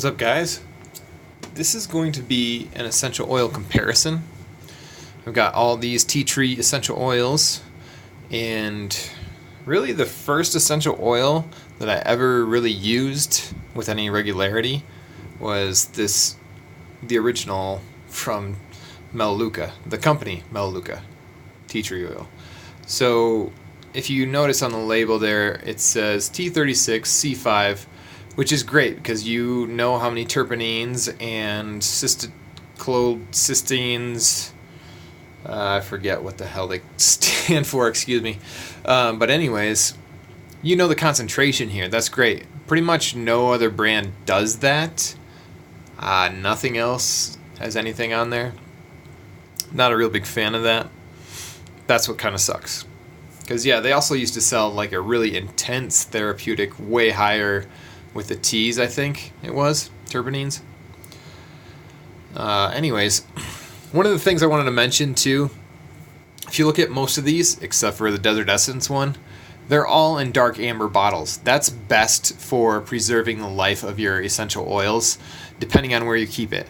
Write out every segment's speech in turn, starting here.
What's up, guys? This is going to be an essential oil comparison. I've got all these tea tree essential oils, and really the first essential oil that I ever really used with any regularity was the original from Melaluca, the company Melaluca tea tree oil. So if you notice on the label there, it says T36C5, which is great because you know how many terpenes and cysteines, I forget what the hell they stand for, excuse me. But anyways, you know the concentration here. That's great. Pretty much no other brand does that. Nothing else has anything on there. Not a real big fan of that. That's what kind of sucks. Because, yeah, they also used to sell like a really intense therapeutic, way higher with the teas, I think it was, terpenes. Anyways, one of the things I wanted to mention too, if you look at most of these, except for the Desert Essence one, they're all in dark amber bottles. That's best for preserving the life of your essential oils, depending on where you keep it.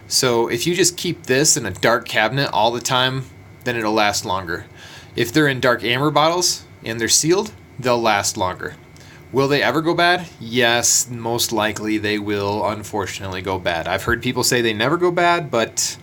So if you just keep this in a dark cabinet all the time, then it'll last longer. If they're in dark amber bottles and they're sealed, they'll last longer. Will they ever go bad? Yes, most likely they will unfortunately go bad. I've heard people say they never go bad, but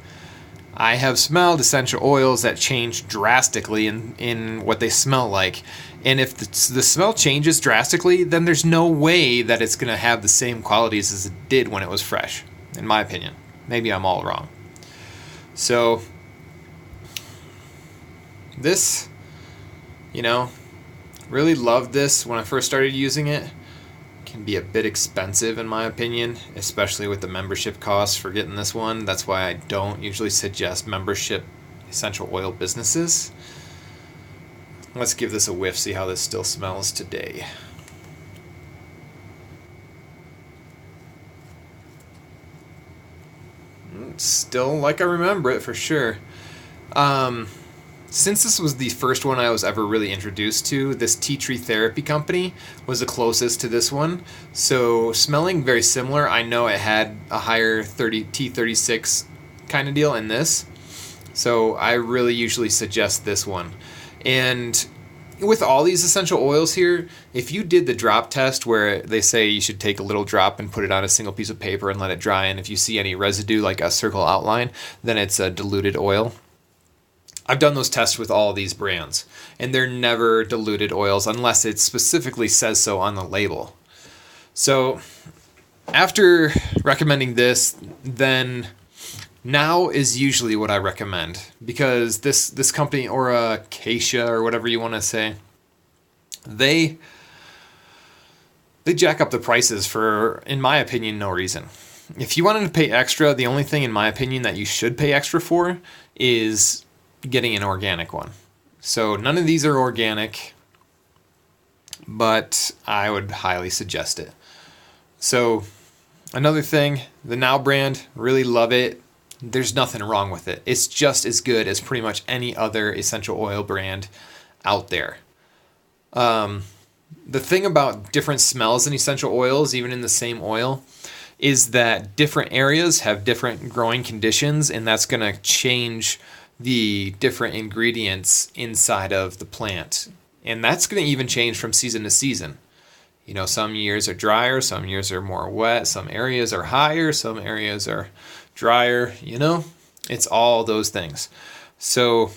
I have smelled essential oils that change drastically in what they smell like. And if the smell changes drastically, then there's no way that it's going to have the same qualities as it did when it was fresh, in my opinion. Maybe I'm all wrong. So, this, really loved this when I first started using it. Can be a bit expensive in my opinion, especially with the membership costs for getting this one. That's why I don't usually suggest membership essential oil businesses. Let's give this a whiff, see how this still smells today. It's still like I remember it for sure. Since this was the first one I was ever really introduced to, this tea tree therapy company was the closest to this one. So smelling very similar, I know it had a higher T36 kind of deal in this. So I really usually suggest this one. And with all these essential oils here, if you did the drop test where they say you should take a little drop and put it on a single piece of paper and let it dry, and if you see any residue like a circle outline, then it's a diluted oil. I've done those tests with all these brands, and they're never diluted oils unless it specifically says so on the label. So after recommending this, then now is usually what I recommend, because this company, or Acacia or whatever you want to say, they jack up the prices for, in my opinion, no reason. If you wanted to pay extra, the only thing in my opinion that you should pay extra for is getting an organic one. So none of these are organic, but I would highly suggest it. So another thing, the Now brand, really love it. There's nothing wrong with it. It's just as good as pretty much any other essential oil brand out there. The thing about different smells in essential oils, even in the same oil, is that different areas have different growing conditions, and that's going to change the different ingredients inside of the plant. And that's going to even change from season to season. Some years are drier, some years are more wet, some areas are higher, some areas are drier, it's all those things. So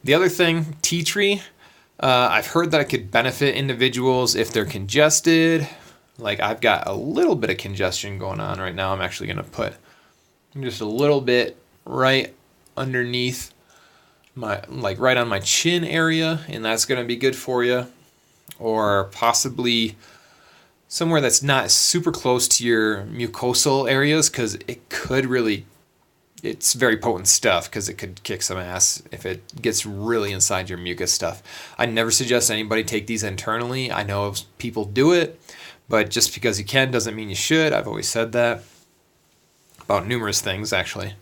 the other thing, tea tree, I've heard that it could benefit individuals if they're congested. Like I've got a little bit of congestion going on right now. I'm actually going to put just a little bit right underneath right on my chin area, and that's going to be good for you. Or possibly somewhere that's not super close to your mucosal areas, because it's very potent stuff, because it could kick some ass if it gets really inside your mucus stuff. I never suggest anybody take these internally. I know people do it, but just because you can doesn't mean you should. I've always said that about numerous things, actually.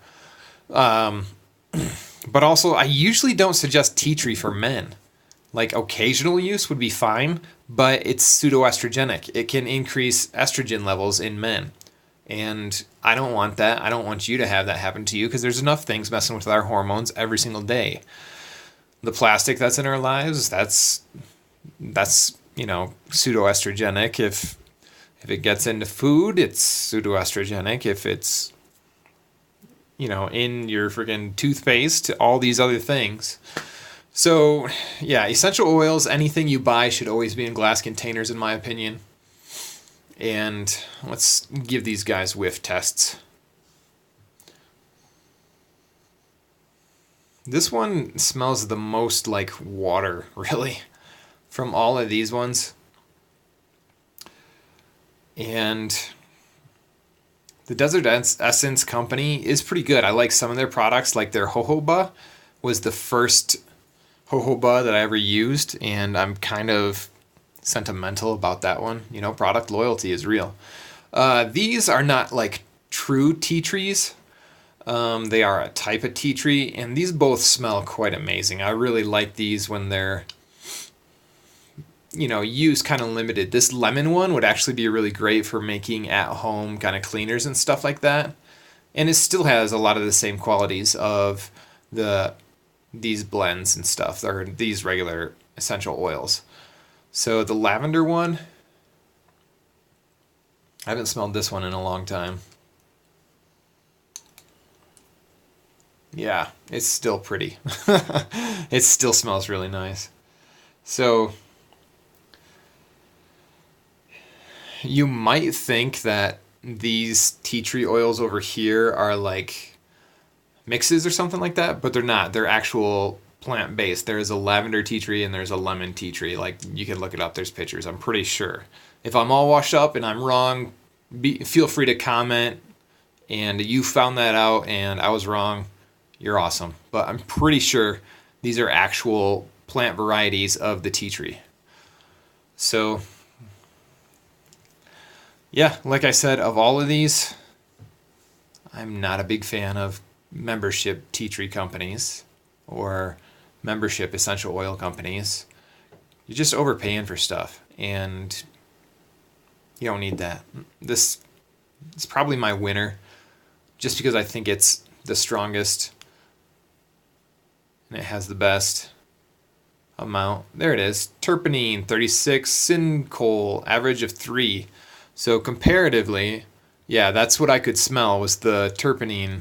But also, I usually don't suggest tea tree for men. Like occasional use would be fine, but it's pseudoestrogenic. It can increase estrogen levels in men. And I don't want that. I don't want you to have that happen to you because there's enough things messing with our hormones every single day. The plastic that's in our lives, that's pseudoestrogenic. If it gets into food, it's pseudoestrogenic. If it's in your freaking toothpaste, all these other things. So, yeah, essential oils, anything you buy should always be in glass containers, in my opinion. And let's give these guys whiff tests. This one smells the most like water, really, from all of these ones. And the Desert Essence company is pretty good. I like some of their products, like their jojoba was the first jojoba that I ever used, and I'm kind of sentimental about that one. Product loyalty is real. These are not like true tea trees. They are a type of tea tree, and these both smell quite amazing. I really like these when they're used kind of limited. This lemon one would actually be really great for making at-home kind of cleaners and stuff like that. And it still has a lot of the same qualities of these blends and stuff, or these regular essential oils. So the lavender one, I haven't smelled this one in a long time. Yeah, it's still pretty. It still smells really nice. So you might think that these tea tree oils over here are like mixes or something like that, but they're not. They're actual plant-based. There's a lavender tea tree and there's a lemon tea tree. Like, you can look it up. There's pictures, I'm pretty sure. If I'm all washed up and I'm wrong, feel free to comment. And you found that out and I was wrong, you're awesome. But I'm pretty sure these are actual plant varieties of the tea tree. So, yeah, like I said, of all of these, I'm not a big fan of membership tea tree companies or membership essential oil companies. You're just overpaying for stuff, and you don't need that. This is probably my winner, just because I think it's the strongest and it has the best amount. There it is. Terpene 36, cinole average of 3. So comparatively, yeah, that's what I could smell was the terpene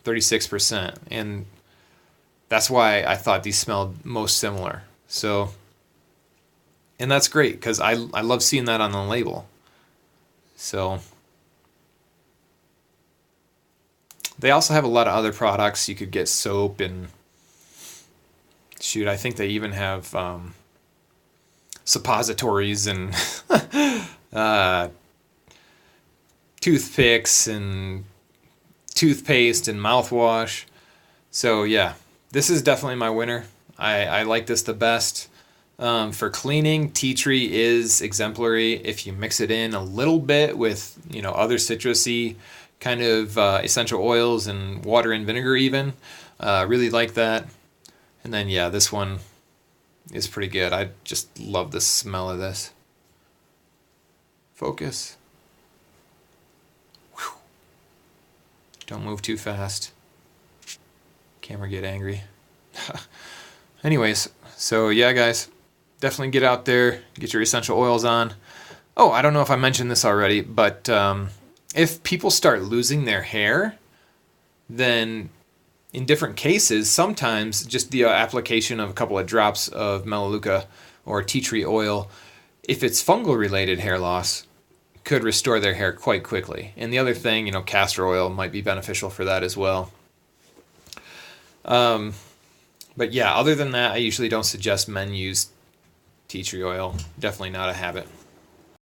36%, and that's why I thought these smelled most similar. So, and that's great because I love seeing that on the label. So they also have a lot of other products. You could get soap and shoot, I think they even have suppositories and toothpicks and toothpaste and mouthwash. So yeah, this is definitely my winner. I like this the best. For cleaning, tea tree is exemplary. If you mix it in a little bit with other citrusy kind of essential oils and water and vinegar even, really like that. And then yeah, this one is pretty good. I just love the smell of this. Focus. Whew. Don't move too fast. Camera get angry. Anyways, so yeah guys, definitely get out there, get your essential oils on. Oh, I don't know if I mentioned this already, but if people start losing their hair, then in different cases, sometimes just the application of a couple of drops of Melaluca or tea tree oil, if it's fungal related hair loss, could restore their hair quite quickly. And the other thing, castor oil might be beneficial for that as well. But yeah, other than that, I usually don't suggest men use tea tree oil. Definitely not a habit.